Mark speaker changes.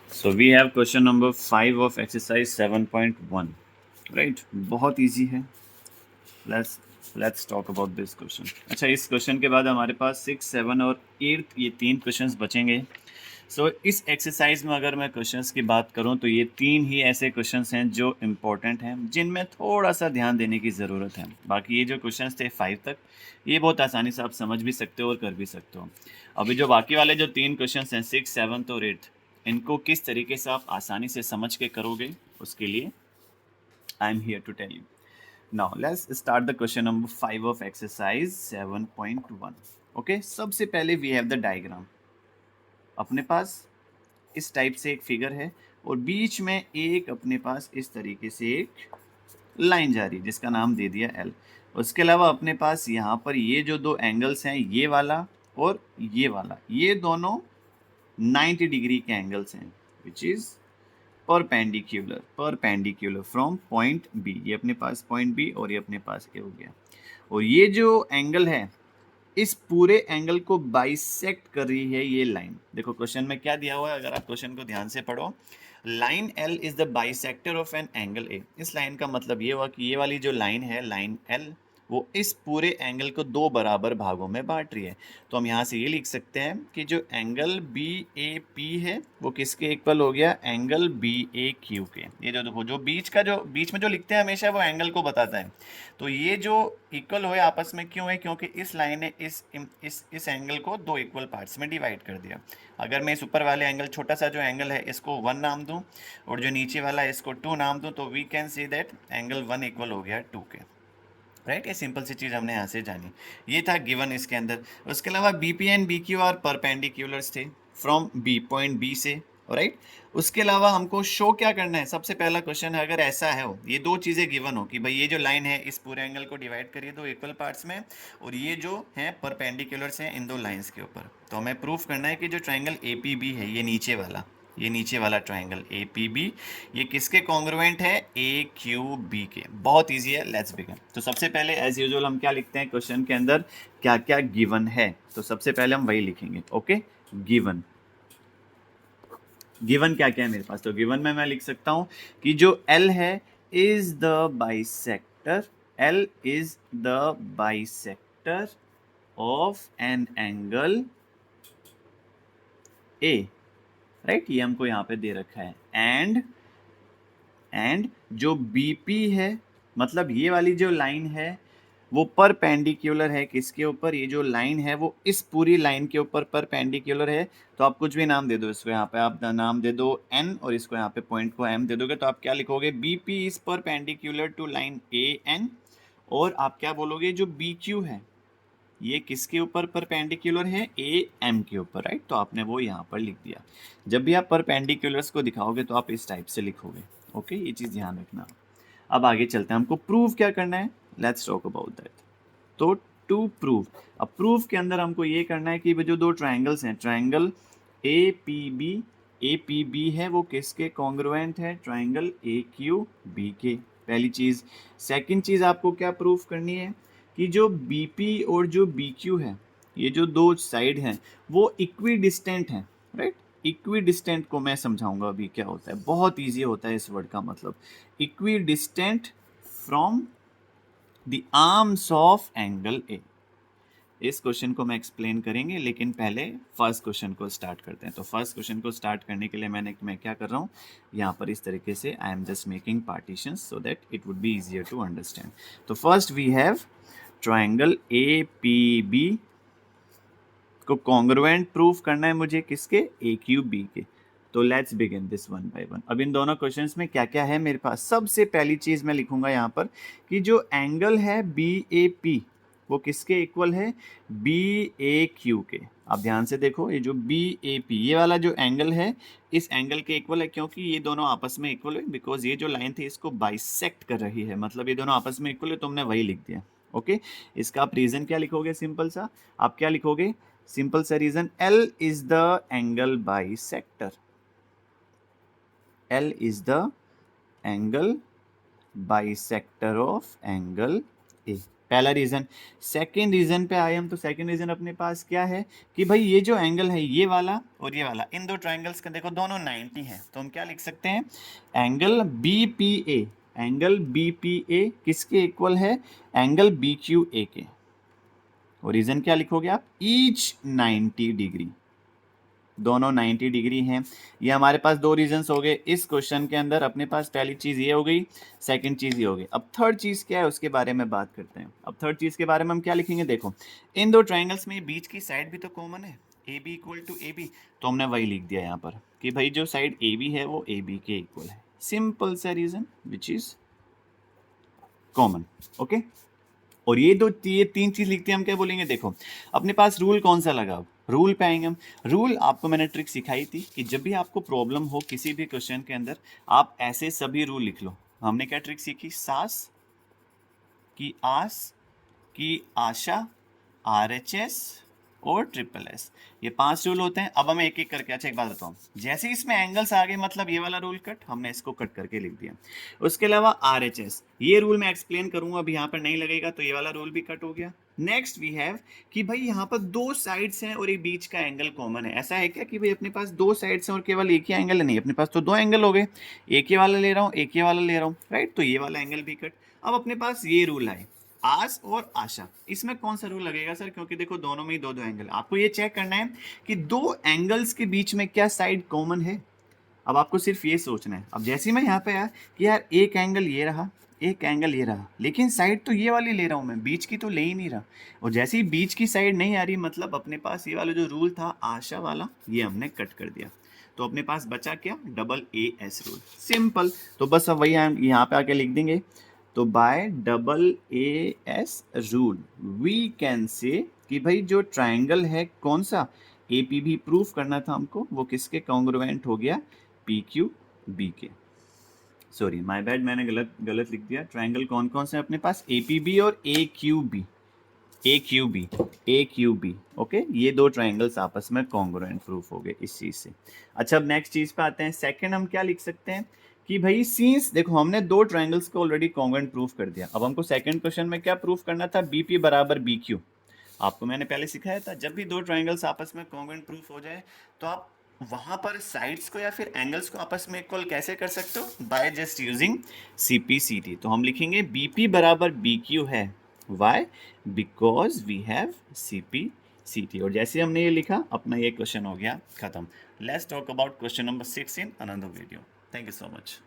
Speaker 1: So we have question number 5 of exercise 7.1, right? बहुत easy है. Let's talk about this question. अच्छा, इस question के बाद हमारे पास 6, 7 और 8 ये 3 क्वेश्चंस बचेंगे. सो इस एक्सरसाइज में अगर मैं क्वेश्चंस की बात करूं तो ये 3 ही ऐसे क्वेश्चंस हैं जो इम्पोर्टेंट हैं, जिनमें थोड़ा सा ध्यान देने की ज़रूरत है. बाकी ये जो क्वेश्चंस थे 5 तक, ये बहुत आसानी से आप समझ भी सकते हो और कर भी सकते हो. अभी जो बाकी वाले जो 3 क्वेश्चंस हैं 6, 7 और 8, इनको किस तरीके से आप आसानी से समझ के करोगे, उसके लिए I am here to tell you. Now let's start the question number 5 of exercise 7.1. Okay, सबसे पहले वी हैव द डायग्राम. अपने पास इस टाइप से एक फिगर है और बीच में एक अपने पास इस तरीके से एक लाइन जा रही है जिसका नाम दे दिया एल. उसके अलावा अपने पास यहाँ पर ये जो दो एंगल्स हैं, ये वाला और ये वाला, ये दोनों 90 डिग्री के एंगल्स हैं, which is perpendicular from point B. ये अपने पास पॉइंट बी और ये अपने पास ए हो गया. और ये जो एंगल है, इस पूरे एंगल को बाइसेक्ट कर रही है ये लाइन. देखो क्वेश्चन में क्या दिया हुआ है, अगर आप क्वेश्चन को ध्यान से पढ़ो. Line L is the bisector of an angle A. इस लाइन का मतलब ये हुआ कि ये वाली जो लाइन है, लाइन एल, वो इस पूरे एंगल को दो बराबर भागों में बांट रही है. तो हम यहाँ से ये लिख सकते हैं कि जो एंगल बी ए पी है वो किसके इक्वल हो गया, एंगल बी ए क्यू के. ये जो देखो, जो बीच में जो लिखते हैं हमेशा वो एंगल को बताता है. तो ये जो इक्वल हुए आपस में क्यों है, क्योंकि इस लाइन ने इस एंगल को दो इक्वल पार्ट्स में डिवाइड कर दिया. अगर मैं इस ऊपर वाले एंगल, छोटा सा जो एंगल है, इसको 1 नाम दूं और जो नीचे वाला है इसको 2 नाम दूं, तो we can see that angle 1 equal हो गया 2 के. राइट, ये सिंपल सी चीज़ हमने यहाँ से जानी. ये था गिवन इसके अंदर. उसके अलावा B P and B Q are perpendiculars थे फ्रॉम बी, पॉइंट बी से. राइट, उसके अलावा हमको शो क्या करना है. सबसे पहला क्वेश्चन है, अगर ऐसा है हो, ये दो चीज़ें गिवन हो कि भाई ये जो लाइन है इस पूरे एंगल को डिवाइड करिए दो इक्वल पार्ट्स में, और ये जो है परपेंडिकुलर्स हैं इन दो लाइंस के ऊपर, तो हमें प्रूफ करना है कि जो ट्राइंगल ए पी बी है, ये नीचे वाला ट्राइंगल ए पी बी, ये किसके कॉन्ग्रुएंट है, ए क्यू बी के. बहुत इजी है, लेट्स बिगिन. तो सबसे पहले एज यूजुअल हम क्या लिखते हैं क्वेश्चन के अंदर, क्या क्या गिवन है, तो सबसे पहले हम वही लिखेंगे. Okay, given. गिवन क्या क्या है मेरे पास, तो गिवन में मैं लिख सकता हूं कि जो एल है is the bisector, L is the bisector of an angle A. Right, ये हमको यहाँ पे दे रखा है. एंड जो बीपी है, मतलब ये वाली जो लाइन है, वो परपेंडिकुलर है किसके ऊपर, ये जो लाइन है वो इस पूरी लाइन के ऊपर परपेंडिकुलर है. तो आप कुछ भी नाम दे दो इसको, यहाँ पे आप नाम दे दो एन और इसको यहाँ पे पॉइंट को एम दे दोगे, तो आप क्या लिखोगे, BP is perpendicular to line A N. और आप क्या बोलोगे, जो बी क्यू है ये किसके ऊपर परपेंडिकुलर है, ए एम के ऊपर. राइट, तो आपने वो यहाँ पर लिख दिया. जब भी आप परपेंडिकुलर्स को दिखाओगे तो आप इस टाइप से लिखोगे. ओके, ये चीज़ ध्यान रखना. अब आगे चलते हैं, हमको प्रूव क्या करना है, लेट्स टॉक अबाउट दैट. तो टू प्रूव, अब प्रूव के अंदर हमको ये करना है कि जो दो ट्राइंगल्स हैं, ट्राइंगल ए पी बी है, वो किसके कॉन्ग्रुएंट है, ट्राइंगल ए क्यू बी के. पहली चीज़. सेकंड चीज़ आपको क्या प्रूव करनी है कि जो बी पी और जो बी क्यू है, ये जो दो साइड हैं वो इक्वी डिस्टेंट हैं. राइट, इक्वी डिस्टेंट को मैं समझाऊंगा अभी क्या होता है. बहुत ईजी होता है इस वर्ड का मतलब, equi distant from the arms of angle A. इस क्वेश्चन को मैं एक्सप्लेन करेंगे, लेकिन पहले फर्स्ट क्वेश्चन को स्टार्ट करते हैं. तो फर्स्ट क्वेश्चन को स्टार्ट करने के लिए मैं क्या कर रहा हूँ, यहाँ पर इस तरीके से I am just making partitions so that it would be easier to understand. तो first we have triangle A P B को कॉन्ग्रुएंट प्रूफ करना है मुझे किसके, ए क्यू बी के. तो let's begin this one by one. अब इन दोनों क्वेश्चंस में क्या क्या है मेरे पास, सबसे पहली चीज मैं लिखूंगा यहाँ पर कि जो एंगल है बी ए पी वो किसके इक्वल है, बी ए क्यू के. आप ध्यान से देखो, ये जो बी ए पी ये वाला जो एंगल है इस एंगल के इक्वल है, क्योंकि ये दोनों आपस में इक्वल है, बिकॉज ये जो लाइन थी इसको बाइसेक्ट कर रही है, मतलब ये दोनों आपस में इक्वल है, तुमने वही लिख दिया. ओके, इसका आप रीजन क्या लिखोगे, सिंपल सा आप क्या लिखोगे, सिंपल सा reason, L is the angle bisector. L is the angle bisector of angle A. पहला रीजन। सेकंड रीजन पे आए हम, तो सेकंड रीजन अपने पास क्या है कि भाई ये जो एंगल है ये वाला और ये वाला, इन दो ट्राइंगल्स का देखो दोनों 90 है, तो हम क्या लिख सकते हैं, एंगल BPA, एंगल BPA किसके इक्वल है, एंगल BQA के। और रीजन क्या लिखोगे आप, ईच 90 डिग्री, दोनों 90 डिग्री हैं। ये हमारे पास दो रीजंस हो गए इस क्वेश्चन के अंदर। अपने पास पहली चीज ये हो गई, सेकंड चीज ये हो गई। अब थर्ड चीज क्या है उसके बारे में बात करते हैं। अब थर्ड चीज के बारे में हम क्या लिखेंगे, देखो इन दो ट्राइंगल्स में बीच की साइड भी तो कॉमन है, AB इक्वल टू AB, तो हमने वही लिख दिया यहाँ पर कि भाई जो साइड AB है वो AB के इक्वल है। सिंपल सा reason which is common. Okay, और ये तीन चीज लिखते हैं हम क्या बोलेंगे, देखो अपने पास रूल कौन सा लगा, रूल पे आएंगे हम। रूल आपको मैंने ट्रिक सिखाई थी कि जब भी आपको प्रॉब्लम हो किसी भी क्वेश्चन के अंदर, आप ऐसे सभी रूल लिख लो। हमने क्या ट्रिक सीखी, सास की आस की आशा, RHS और SSS, ये 5 रूल होते हैं। अब हमें एक एक करके, अच्छा एक बात बताऊं, जैसे इसमें एंगल्स आ गए मतलब ये वाला रूल कट, हमने इसको कट करके लिख दिया। उसके अलावा RHS, ये रूल मैं एक्सप्लेन करूंगा, अभी यहाँ पर नहीं लगेगा, तो ये वाला रूल भी कट हो गया। नेक्स्ट वी हैव कि भाई यहाँ पर दो साइड्स हैं और एक बीच का एंगल कॉमन है। ऐसा है क्या कि भाई अपने पास दो साइड्स हैं और केवल एक ही एंगल है, नहीं, अपने पास तो दो एंगल हो गए, एक ही वाला ले रहा हूँ, एक ही वाला ले रहा हूँ, राइट, तो ये वाला एंगल भी कट। अब अपने पास ये रूल है, आस और आशा, इसमें कौन सा रूल लगेगा सर, क्योंकि देखो दोनों में ही दो दो एंगल, आपको ये चेक करना है कि दो एंगल्स के बीच में क्या साइड कॉमन है। अब आपको सिर्फ ये सोचना है। अब जैसे मैं यहाँ पे आया कि यार एक एंगल ये रहा, एक एंगल ये रहा, लेकिन साइड तो ये वाली ले रहा हूँ मैं, बीच की तो ले ही नहीं रहा। और जैसे ही बीच की साइड नहीं आ रही, मतलब अपने पास ये वाला जो रूल था आशा वाला, ये हमने कट कर दिया। तो अपने पास बचा क्या, AAS रूल, सिंपल। तो बस अब वही हम यहाँ पे आके लिख देंगे। तो by AAS rule we can say कि भाई जो ट्राइंगल है कौन सा, APB प्रूफ करना था हमको, वो किसके कॉन्ग्रुएंट हो गया, PQB के। सॉरी माय बैड, मैंने गलत लिख दिया। ट्राइंगल कौन कौन से अपने पास, APB और AQB। ओके, ये दो ट्राइंगल्स आपस में कॉन्ग्रुएंट प्रूफ हो गए इस चीज से। अच्छा, अब नेक्स्ट चीज पे आते हैं। सेकंड हम क्या लिख सकते हैं कि भाई सीन्स, देखो हमने दो ट्राइंगल्स को ऑलरेडी कॉन्ग्रुएंट प्रूफ कर दिया। अब हमको सेकंड क्वेश्चन में क्या प्रूफ करना था, BP बराबर BQ। आपको मैंने पहले सिखाया था, जब भी दो ट्राइंगल्स आपस में कॉन्ग्रुएंट प्रूफ हो जाए तो आप वहां पर साइड्स को या फिर एंगल्स को आपस में इक्वल कैसे कर सकते हो, बाय जस्ट यूजिंग CPCT। तो हम लिखेंगे BP बराबर BQ है, why, because we have CPCT। और जैसे हमने ये लिखा, अपना ये क्वेश्चन हो गया खत्म। Let's talk about question number 6 in another video. Thank you so much.